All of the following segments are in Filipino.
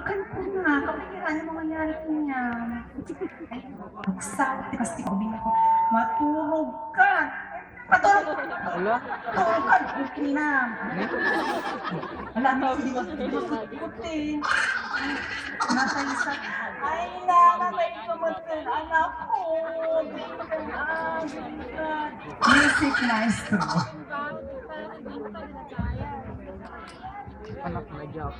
kanta na. Kapikiran yung mga yari niya. Ay, magsabi kasi sabihin ko, matulog ka. Matulog ka. Wala. Matulog ka. Okay na. Wala na, hindi masukot eh. Nasa isa. Ay, nanatay ko matulog. Anak ko. Music maestro. Anak na job.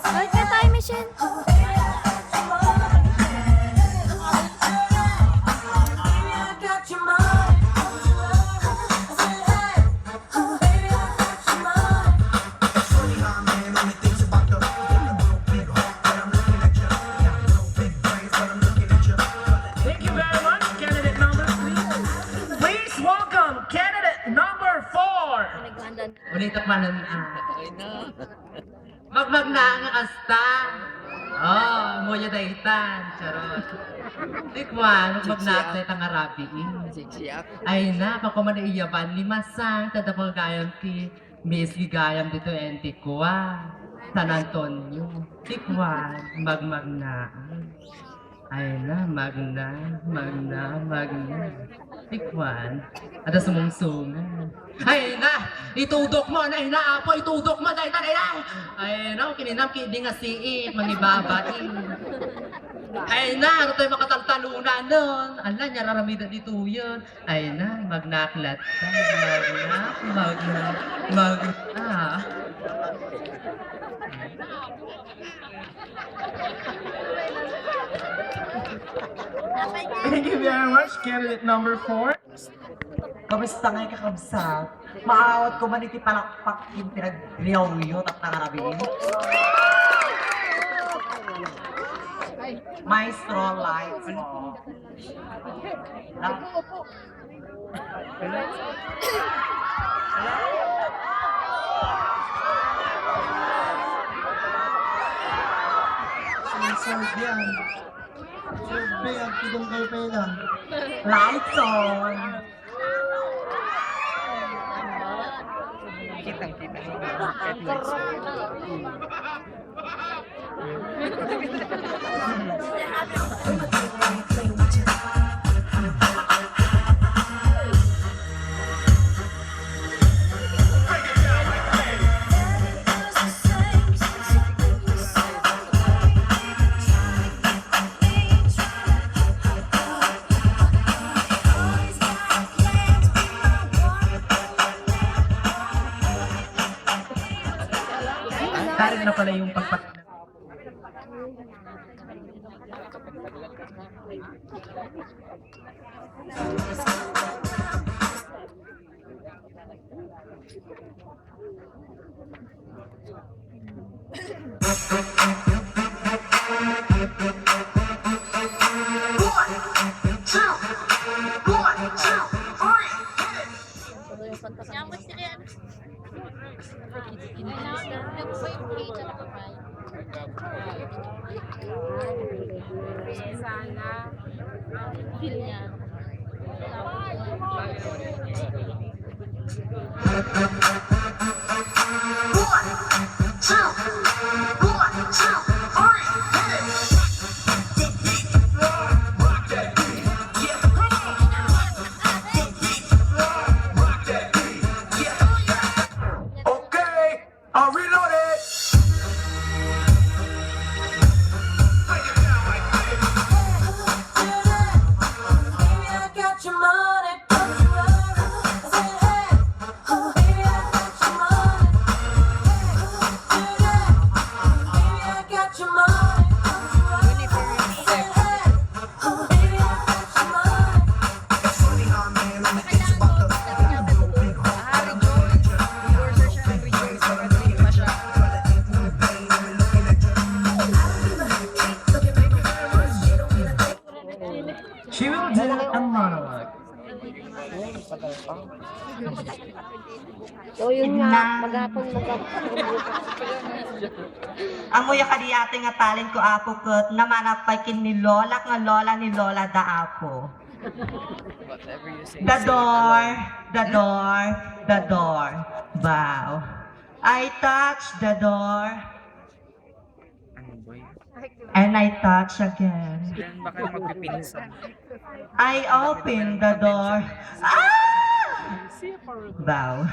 Balik na tayo, Michelle. Thank you very much, candidate number 3. Please welcome candidate number 4. Naglandan. Ulit pa nun, Magmag na ang kasta. Oh, moya daitan. Charot. Tikwan, magmag na ang ang arabiin. Ay na, pakuman na iyaban, limasang, tadapal gayam ki Miss Ligayam dito, enti ko San Antonio. Tikwan, magmag na. Ay na, magna. Tikwan, ada sumungsungan. Ay na, itudok mo na inaapo, itudok mo na itanay. Ay na, kininam kidi nga siit, manibabain. Ay na, ano tayo makataltalunan nun? Ala, niya raramida dito yun. Ay na, magnaklat ka, magna. Thank you very much, candidate number 4. Kamusta nga'y kakabsat? Maawat ko man iti palakpak yung pinag-riyaw-yot at nangarabin. Maestro lights mo. Sorbian. Sorbian, tidong kayo pala. Lights on. Kitang-kita. Tarik na pala yung pagpat... Nyamot si Rian. Nag po yung page at kapay. Sana. Feel niya. Got your money, but you So yun nga, maghapon. Amoy kadiyate nga talent ko apo ket namanapay kin ni Lola nga Lola ni Lola da apo. The door, the door, the door. Wow. I touch the door. And I touch again. I open the door. Ah! Wow.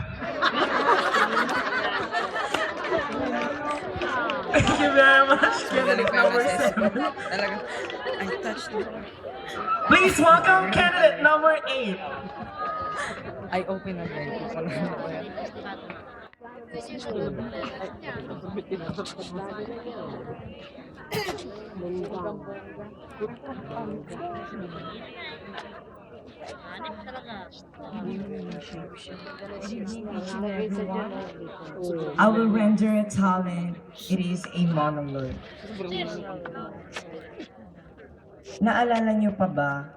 Thank you very much, candidate number 7. Please welcome candidate number 8. Ay, open na rin. Hanip talaga. I will render a talent. It is a monologue. Naalala niyo pa ba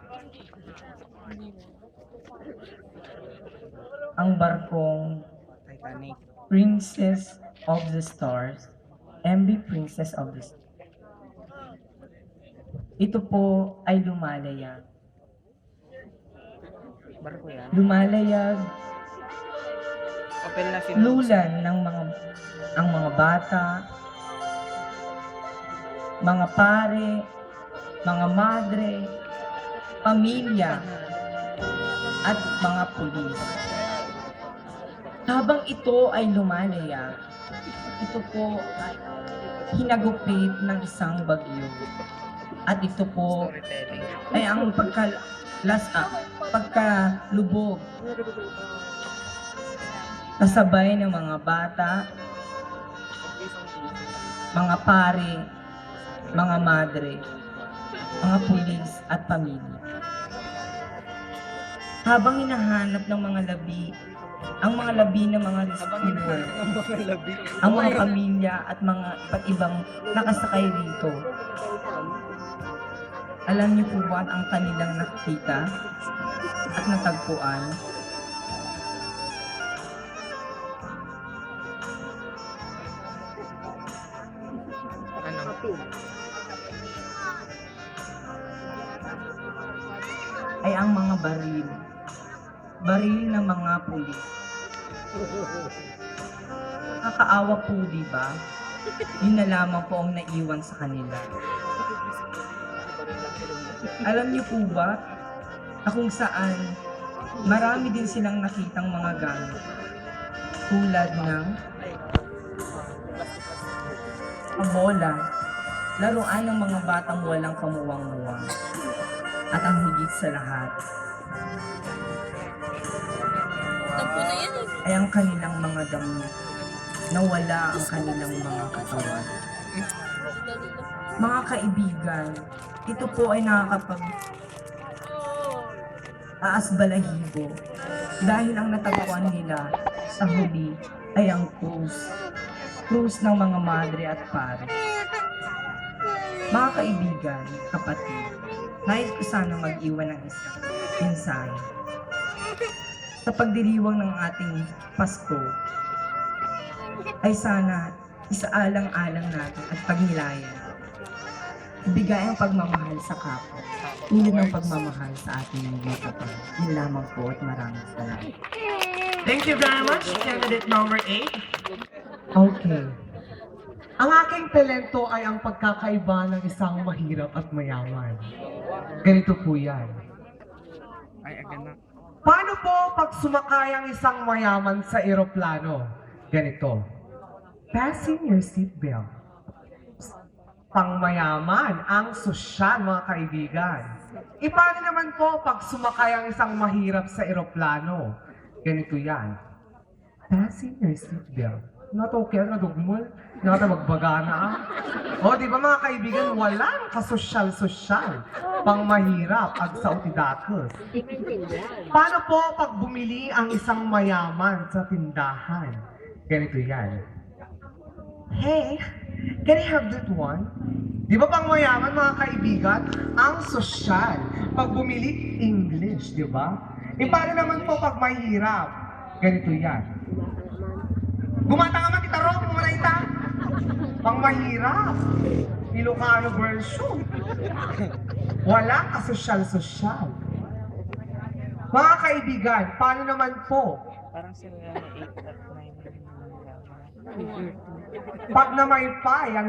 ang barkong Titanic. Princess of the Stars? MB Princess of the Stars. Ito po ay lumalayag. Barko yan. Lumalayag, Open na lulan ng mga bata, mga pare, mga madre, pamilya, at mga pulis. Habang ito ay lumalayag, ito po ay hinagupit ng isang bagyo. At ito po storytelling. ay ang pagkalubog. Kasabay ng mga bata, mga pare, mga madre, mga pulis at pamilya. Habang hinahanap ng mga labi, ang mga labi ng mga rescuer, ang mga pamilya at mga iba't ibang nakasakay rito. Alam niyo po ba ang kanilang nakita at natagpuan? Ano? Ay ang mga baril. Baril ng mga pulis. Nakakaawa po, di ba? Yun na lamang po ang naiwan sa kanila. Alam niyo po ba na kung saan marami din silang nakitang mga gamit tulad ng bola, laruan ng mga batang walang kamuwang-muwang, at ang higit sa lahat Tampo na yan eh. ay ang kanilang mga damit na wala ang kanilang mga katawan. Mga kaibigan, ito po ay aasbalahibo dahil ang natagpuan nila sa huli ay ang krus ng mga madre at pare. Mga kaibigan, kapatid, nais ko sana mag-iwan ng isang mensahe. Sa pagdiriwang ng ating Pasko, ay sana isaalang-alang natin at pagnilayan. Ibigay ang pagmamahal sa kapwa, tulad ng pagmamahal sa ating mga kapatid. Yun lamang po at maraming salamat. Thank you very much, candidate number 8. Okay. Ang aking talento ay ang pagkakaiba ng isang mahirap at mayaman. Ganito po yan. Ay, agad na. Paano po pag sumakay ang isang mayaman sa eroplano? Ganito. Fasten your seatbelt. Pang mayaman ang sosyal, mga kaibigan. Paano naman po pag sumakay ang isang mahirap sa eroplano? Ganito yan. Fasten your seatbelt. Natokil, nadugmol, natabagbaga na. O, di ba mga kaibigan, walang kasosyal-sosyal. Pang mahirap ag sa utidakos. Paano po pag bumili ang isang mayaman sa tindahan? Ganito yan. Hey, can I have that one? Di ba pang mayaman mga kaibigan? Ang sosyal. Pag bumili, English, di ba? Paano naman po pag mahirap? Ganito yan. Gumatama kita ro, pumarita. Pang mahirap. Ilocano version. Wala kasosyal-sosyal. Mga kaibigan, paano naman po Parang sila 8 at 9. pag namaypay ang